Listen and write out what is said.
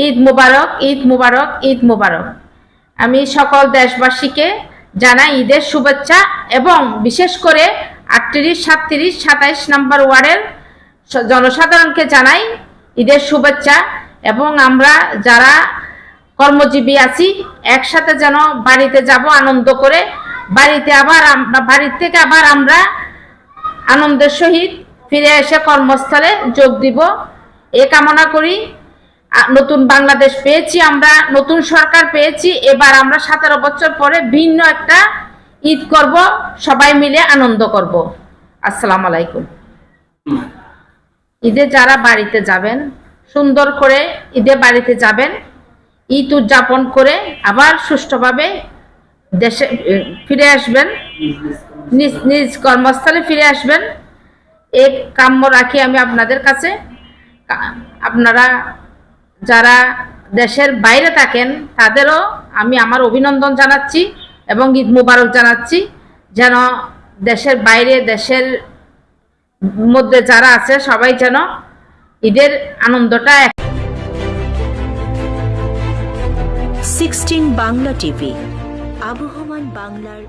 ঈদ মুবারক, ঈদ মুবারক, ঈদ মুবারক। আমি সকল দেশবাসীকে জানাই ঈদের শুভেচ্ছা এবং বিশেষ করে 38, 37, 27 নম্বর ওয়ার্ডের জনসাধারণকে জানাই ঈদের শুভেচ্ছা। এবং আমরা যারা কর্মজীবী আছি একসাথে যেন বাড়িতে যাব আনন্দ করে, বাড়ির থেকে আবার আমরা আনন্দের সহিত ফিরে এসে কর্মস্থলে যোগ দিব এ কামনা করি। নতুন বাংলাদেশ পেয়েছি, আমরা নতুন সরকার পেয়েছি, এবার আমরা 17 বছর পরে ভিন্ন একটা ঈদ করব, সবাই মিলে আনন্দ করব। আসসালামু আলাইকুম। ঈদে যারা বাড়িতে যাবেন সুন্দর করে ঈদে বাড়িতে যাবেন, ঈদ উদযাপন করে আবার সুষ্ঠুভাবে দেশে ফিরে আসবেন, নিজ কর্মস্থলে ফিরে আসবেন এই কাম্য রাখি আমি আপনাদের কাছে। আপনারা যারা দেশের বাইরে থাকেন তাদেরও আমি আমার অভিনন্দন জানাচ্ছি এবং ঈদ মুবারক জানাচ্ছি, যেন দেশের বাইরে দেশের মধ্যে যারা আছে সবাই যেন ঈদের আনন্দটা 16 বাংলা টিভি, আবহমান বাংলার